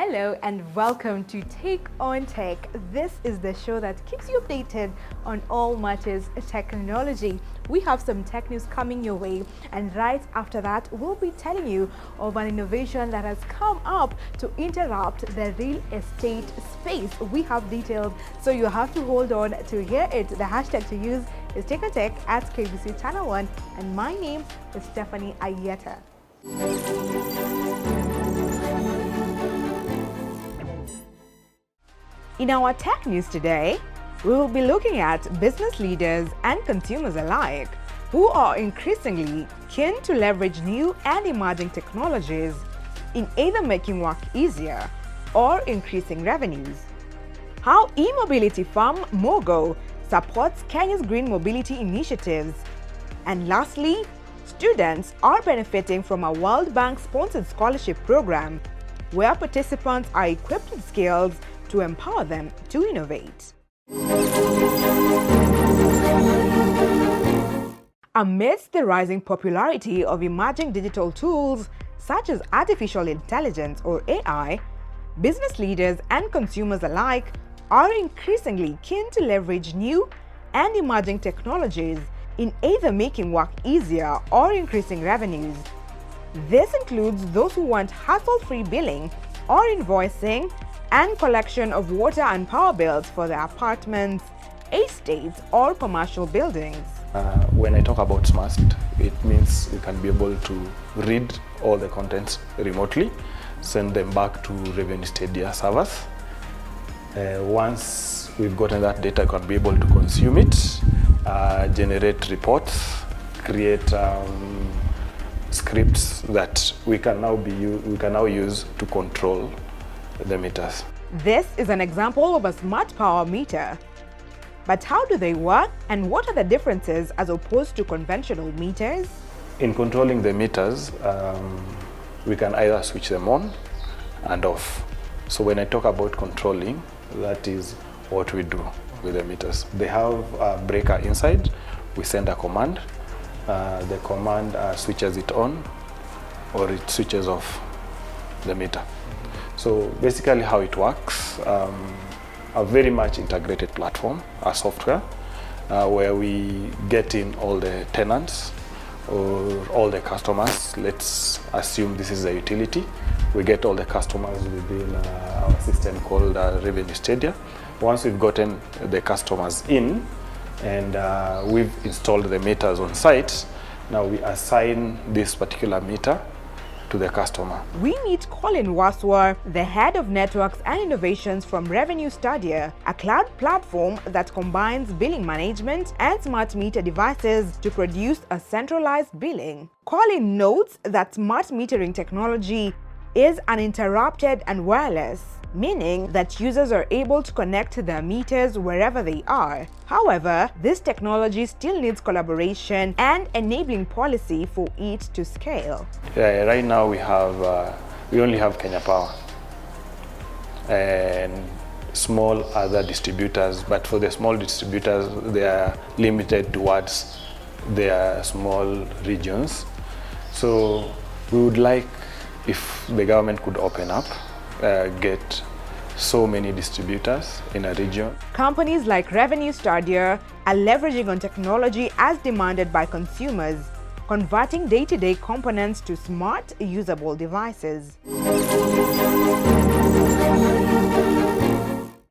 Hello and welcome to Take on Tech. This is the show that keeps you updated on all matters technology. We have some tech news coming your way, and right after that, we'll be telling you of an innovation that has come up to interrupt the real estate space. We have details, so you have to hold on to hear it. The hashtag to use is Take on Tech at KBC Channel 1, and my name is Stephanie Ayeta. In our tech news today, we will be looking at business leaders and consumers alike who are increasingly keen to leverage new and emerging technologies in either making work easier or increasing revenues. How e-mobility firm MoGo supports Kenya's green mobility initiatives. And lastly, students are benefiting from a World Bank-sponsored scholarship program where participants are equipped with skills to empower them to innovate. Amidst the rising popularity of emerging digital tools such as artificial intelligence or AI, business leaders and consumers alike are increasingly keen to leverage new and emerging technologies in either making work easier or increasing revenues. This includes those who want hassle-free billing or invoicing and collection of water and power bills for their apartments, estates, or commercial buildings. When I talk about smart, it means we can be able to read all the contents remotely, send them back to Revenue Stadia servers. Once we've gotten that data, we can be able to consume it, generate reports, create scripts that we can now use to control the meters. This is an example of a smart power meter. But how do they work, and what are the differences as opposed to conventional meters? In controlling the meters, we can either switch them on and off. So when I talk about controlling, that is what we do with the meters. They have a breaker inside. We send a command. The command switches it on or it switches off the meter. So basically how it works, a very much integrated platform, a software, where we get in all the tenants or all the customers. Let's assume this is a utility. We get all the customers within our system called Revenue Stadia. Once we've gotten the customers in and we've installed the meters on site, now we assign this particular meter to the customer. We meet Colin Waswar, the head of networks and innovations from Revenue Stadia, a cloud platform that combines billing management and smart meter devices to produce a centralized billing. Colin notes that smart metering technology is uninterrupted and wireless, meaning that users are able to connect to their meters wherever they are. However, this technology still needs collaboration and enabling policy for it to scale. Right now we only have Kenya Power and small other distributors, but for the small distributors they are limited towards their small regions. So we would like if the government could open up, get so many distributors in a region. Companies like Revenue Stadia are leveraging on technology as demanded by consumers, converting day-to-day components to smart, usable devices.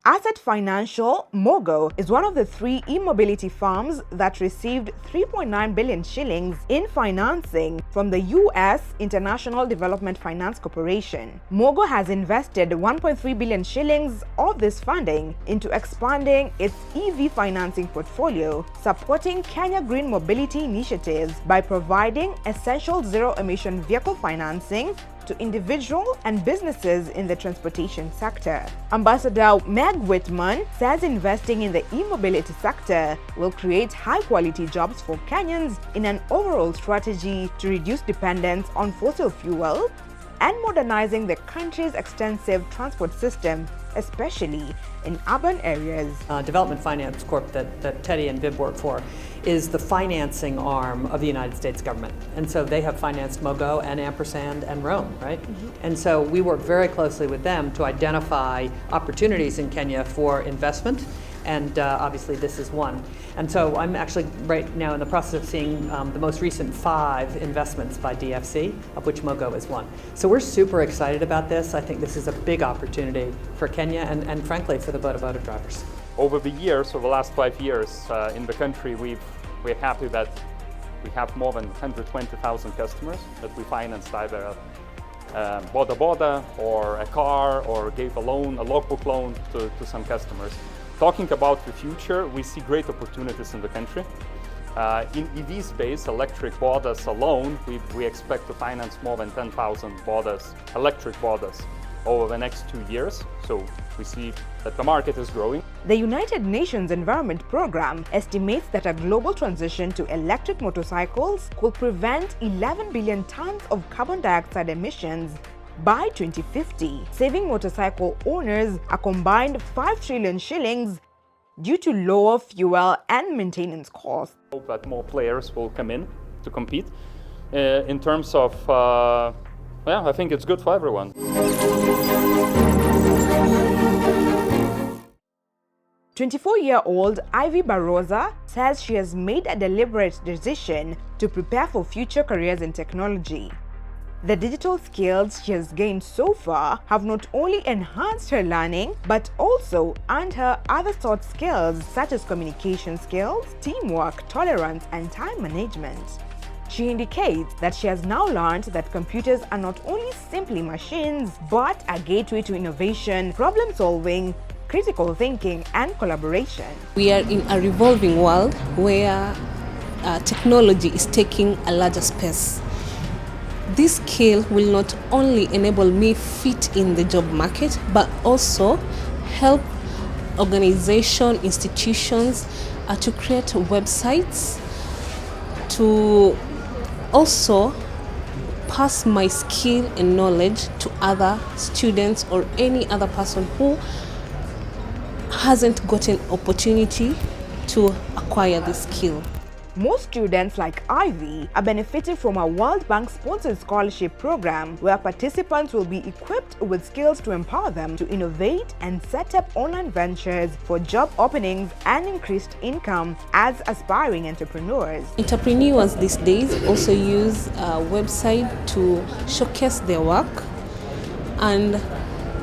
Asset Financial, MoGo, is one of the 3 e-mobility firms that received 3.9 billion shillings in financing from the U.S. International Development Finance Corporation. MoGo has invested 1.3 billion shillings of this funding into expanding its EV financing portfolio, supporting Kenya green mobility initiatives by providing essential zero-emission vehicle financing to individual and businesses in the transportation sector. Ambassador Meg Whitman says investing in the e-mobility sector will create high-quality jobs for Kenyans in an overall strategy to reduce dependence on fossil fuel and modernizing the country's extensive transport system especially in urban areas. Development Finance Corp that Teddy and Viv work for is the financing arm of the United States government. And so they have financed MoGo and Ampersand and Rome, right? Mm-hmm. And so we work very closely with them to identify opportunities in Kenya for investment. And obviously this is one. And so I'm actually right now in the process of seeing the most recent 5 investments by DFC, of which MoGo is one. So we're super excited about this. I think this is a big opportunity for Kenya and frankly for the boda drivers. Over the last 5 years in the country, we're happy that we have more than 120,000 customers that we financed either boda or a car or gave a loan, a logbook loan to some customers. Talking about the future, we see great opportunities in the country. In EV space, electric bodas alone, we expect to finance more than 10,000 bodas, electric bodas, over the next 2 years. So we see that the market is growing. The United Nations Environment Programme estimates that a global transition to electric motorcycles could prevent 11 billion tons of carbon dioxide emissions by 2050, saving motorcycle owners a combined 5 trillion shillings due to lower fuel and maintenance costs. Hope that more players will come in to compete. In terms of, I think it's good for everyone. 24-year-old Ivy Barroza says she has made a deliberate decision to prepare for future careers in technology. The digital skills she has gained so far have not only enhanced her learning, but also earned her other soft skills such as communication skills, teamwork, tolerance, and time management. She indicates that she has now learned that computers are not only simply machines, but a gateway to innovation, problem solving, critical thinking, and collaboration. We are in a revolving world where technology is taking a larger space. This skill will not only enable me fit in the job market, but also help organizations, institutions to create websites, to also pass my skill and knowledge to other students or any other person who hasn't gotten opportunity to acquire this skill. Most students like Ivy are benefiting from a World Bank sponsored scholarship program where participants will be equipped with skills to empower them to innovate and set up online ventures for job openings and increased income as aspiring entrepreneurs. Entrepreneurs these days also use a website to showcase their work, and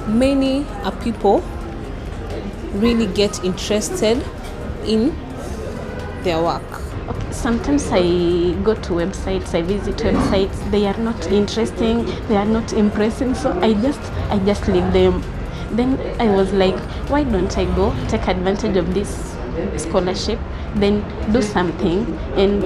many people really get interested in their work. Sometimes I go to websites, I visit websites, they are not interesting, they are not impressive, so I just leave them. Then I was like, why don't I go take advantage of this scholarship, then do something and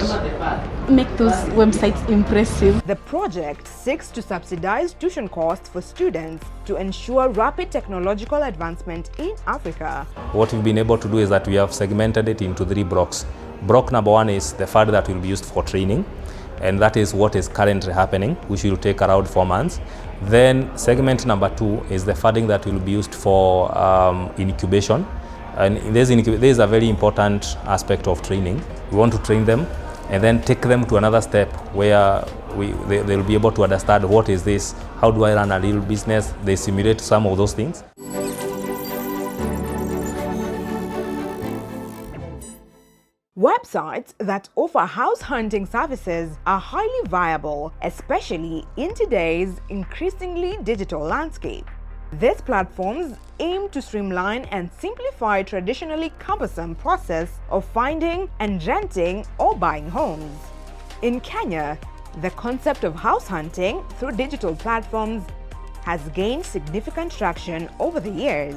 make those websites impressive. The project seeks to subsidize tuition costs for students to ensure rapid technological advancement in Africa. What we've been able to do is that we have segmented it into 3 blocks. Block number 1 is the fund that will be used for training, and that is what is currently happening, which will take around 4 months. Then segment number 2 is the funding that will be used for incubation, and there is a very important aspect of training. We want to train them and then take them to another step where they will be able to understand what is this, how do I run a real business. They simulate some of those things. Websites that offer house hunting services are highly viable, especially in today's increasingly digital landscape. These platforms aim to streamline and simplify traditionally cumbersome process of finding and renting or buying homes. In Kenya, the concept of house hunting through digital platforms has gained significant traction over the years.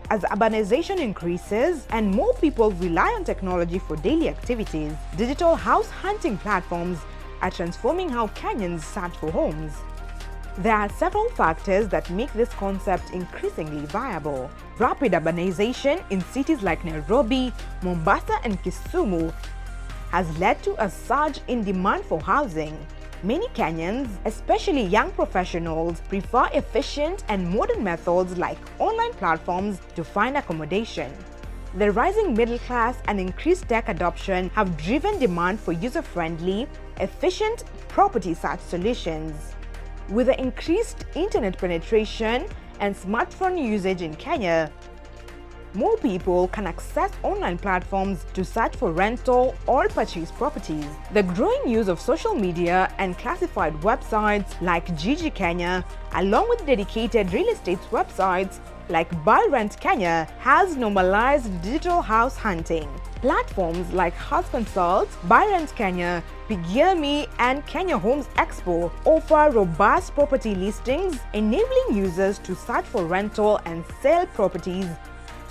As urbanization increases and more people rely on technology for daily activities, digital house hunting platforms are transforming how Kenyans search for homes. There are several factors that make this concept increasingly viable. Rapid urbanization in cities like Nairobi, Mombasa, and Kisumu has led to a surge in demand for housing. Many Kenyans, especially young professionals, prefer efficient and modern methods like online platforms to find accommodation. The rising middle class and increased tech adoption have driven demand for user-friendly, efficient property search solutions. With the increased internet penetration and smartphone usage in Kenya, more people can access online platforms to search for rental or purchase properties. The growing use of social media and classified websites like Gigi Kenya, along with dedicated real estate websites like Buy Rent Kenya, has normalized digital house hunting. Platforms like House Consult, Buy Rent Kenya, Pigiami, and Kenya Homes Expo offer robust property listings, enabling users to search for rental and sell properties,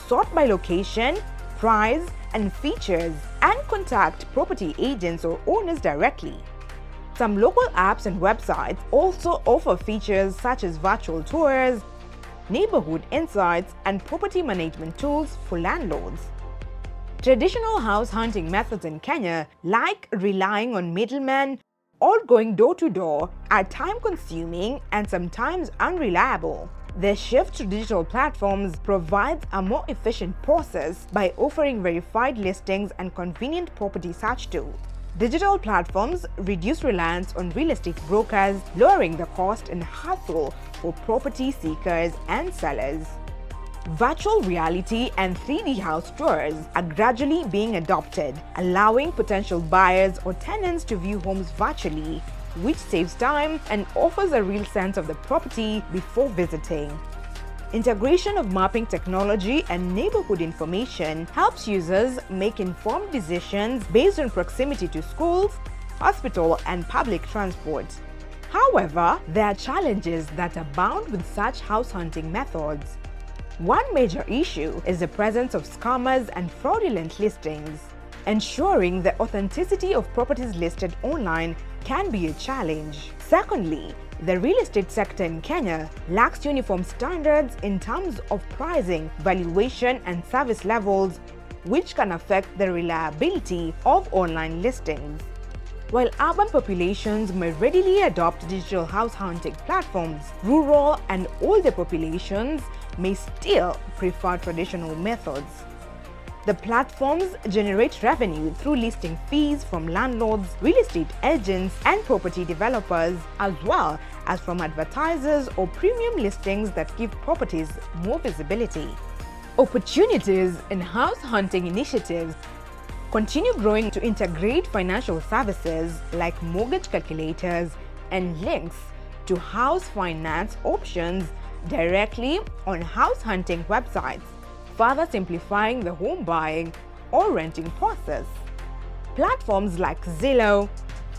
sort by location, price, and features, and contact property agents or owners directly. Some local apps and websites also offer features such as virtual tours, neighborhood insights, and property management tools for landlords. Traditional house hunting methods in Kenya, like relying on middlemen or going door to door, are time-consuming and sometimes unreliable. The shift to digital platforms provides a more efficient process by offering verified listings and convenient property search tools. Digital platforms reduce reliance on real estate brokers, lowering the cost and hassle for property seekers and sellers. Virtual reality and 3D house tours are gradually being adopted, allowing potential buyers or tenants to view homes virtually, which saves time and offers a real sense of the property before visiting. Integration of mapping technology and neighborhood information helps users make informed decisions based on proximity to schools, hospital, and public transport. However, there are challenges that abound with such house hunting methods. One major issue is the presence of scammers and fraudulent listings. Ensuring the authenticity of properties listed online can be a challenge. Secondly, the real estate sector in Kenya lacks uniform standards in terms of pricing, valuation, and service levels, which can affect the reliability of online listings. While urban populations may readily adopt digital house hunting platforms, rural and older populations may still prefer traditional methods. The platforms generate revenue through listing fees from landlords, real estate agents, and property developers, as well as from advertisers or premium listings that give properties more visibility. Opportunities in house hunting initiatives continue growing to integrate financial services like mortgage calculators and links to house finance options directly on house hunting websites, further simplifying the home buying or renting process. Platforms like Zillow,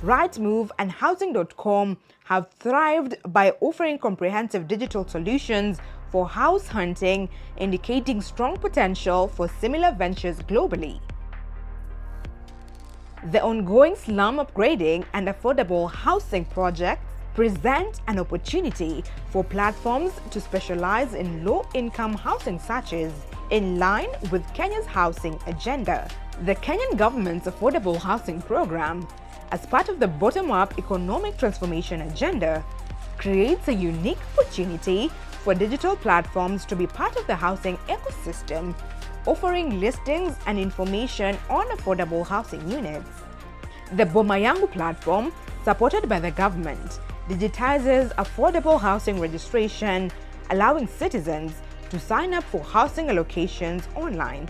Rightmove, and Housing.com have thrived by offering comprehensive digital solutions for house hunting, indicating strong potential for similar ventures globally. The ongoing slum upgrading and affordable housing projects present an opportunity for platforms to specialize in low-income housing searches in line with Kenya's housing agenda. The Kenyan government's affordable housing program, as part of the bottom-up economic transformation agenda, creates a unique opportunity for digital platforms to be part of the housing ecosystem, offering listings and information on affordable housing units. The Boma Yangu platform, supported by the government, digitizes affordable housing registration, allowing citizens to sign up for housing allocations online.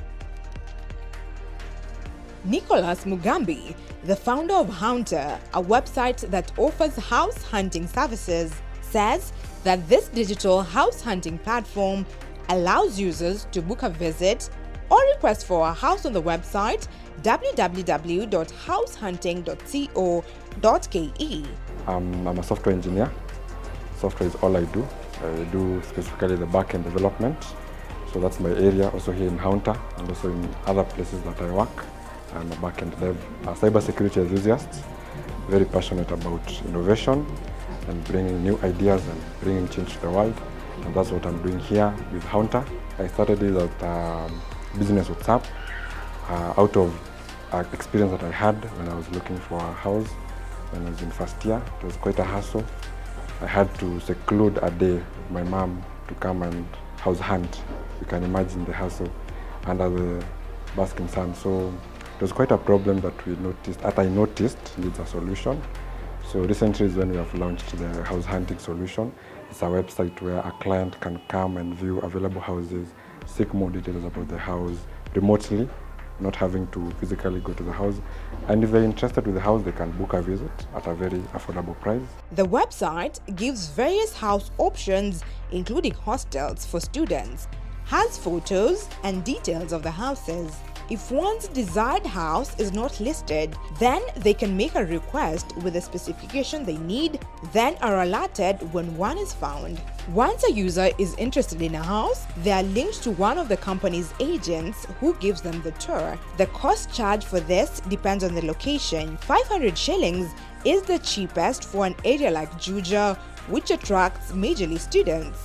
Nicholas Mugambi, the founder of Hunter, a website that offers house hunting services, says that this digital house hunting platform allows users to book a visit or request for a house on the website www.househunting.co.ke. I'm a software engineer. Software is all I do. I do specifically the back-end development. So that's my area also here in Hunter and also in other places that I work. I'm a back-end dev, a cybersecurity enthusiast, very passionate about innovation and bringing new ideas and bringing change to the world. And that's what I'm doing here with Hunter. I started it at business WhatsApp out of experience that I had when I was looking for a house. when I was in first year. It was quite a hassle. I had to seclude a day with my mom to come and house hunt. You can imagine the hassle under the basking sun. So it was quite a problem that I noticed needs a solution. So recently is when we have launched the house hunting solution. It's a website where a client can come and view available houses, seek more details about the house remotely, not having to physically go to the house. And if they're interested with the house, they can book a visit at a very affordable price. The website gives various house options, including hostels for students, has photos and details of the houses. If one's desired house is not listed, then they can make a request with the specification they need, then are alerted when one is found. Once a user is interested in a house, they are linked to one of the company's agents who gives them the tour. The cost charged for this depends on the location. 500 shillings is the cheapest for an area like Juja, which attracts majorly students.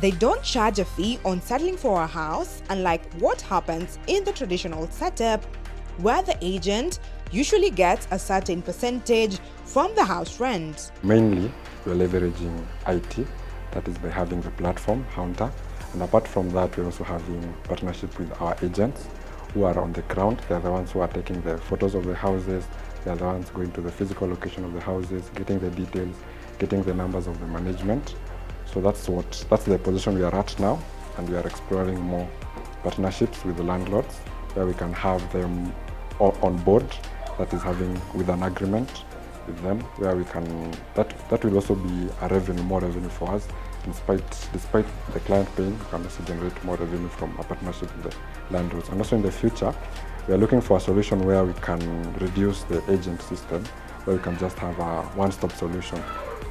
They don't charge a fee on settling for a house, unlike what happens in the traditional setup, where the agent usually gets a certain percentage from the house rent. Mainly, we're leveraging IT, that is by having the platform, Hunter. And apart from that, we're also having partnership with our agents who are on the ground. They're the ones who are taking the photos of the houses. They're the ones going to the physical location of the houses, getting the details, getting the numbers of the management. So that's the position we are at now, and we are exploring more partnerships with the landlords where we can have them on board, that is having with an agreement with them, where we can, that will also be a revenue, more revenue for us. Despite the client paying, we can also generate more revenue from a partnership with the landlords. And also in the future, we are looking for a solution where we can reduce the agent system, where we can just have a one-stop solution.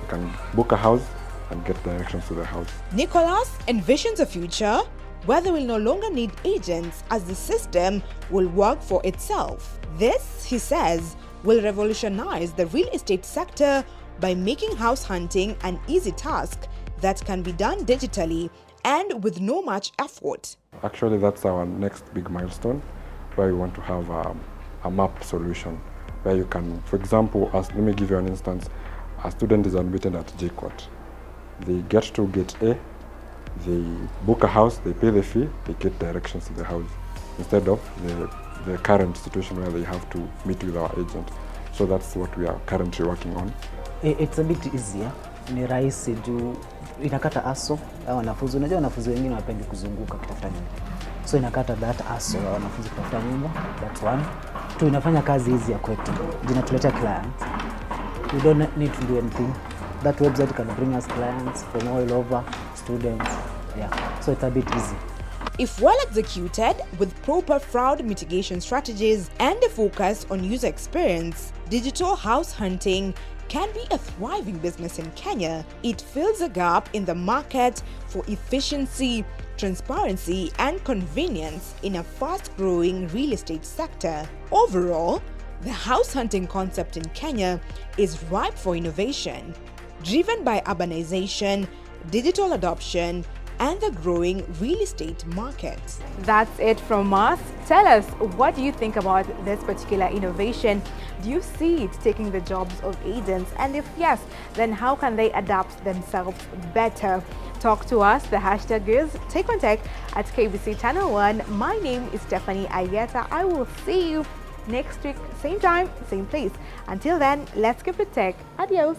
We can book a house and get directions to the house. Nicholas envisions a future where they will no longer need agents, as the system will work for itself. This, he says, will revolutionize the real estate sector by making house hunting an easy task that can be done digitally and with no much effort. Actually, that's our next big milestone, where we want to have a map solution, where you can, for example, let me give you an instance. A student is admitted at JCOT. They get to gate A, they book a house, they pay the fee, they get directions to the house, instead of the current situation where they have to meet with our agent. So that's what we are currently working on. It's a bit easier. Ni rahisi juu inakata aso ya wanafunzi. Unajua wanafunzi wengine wapendi kuzunguka kutafuta nyumba. So inakata that aso ya wanafunzi kutafuta nyumba. That's one. Two, inafanya kazi hizi ya kwetu. Inatuletea clients. We don't need to do anything. That website can bring us clients from all over, students, yeah. So it's a bit easy. If well executed with proper fraud mitigation strategies and a focus on user experience, digital house hunting can be a thriving business in Kenya. It fills a gap in the market for efficiency, transparency, and convenience in a fast-growing real estate sector. Overall, the house hunting concept in Kenya is ripe for innovation, driven by urbanization, digital adoption, and the growing real estate market. That's it from us. Tell us, what do you think about this particular innovation? Do you see it taking the jobs of agents? And if yes, then how can they adapt themselves better? Talk to us. The hashtag is Take on Tech at KBC Channel 1. My name is Stephanie Ayeta. I will see you next week, same time, same place. Until then, let's keep it tech. Adios.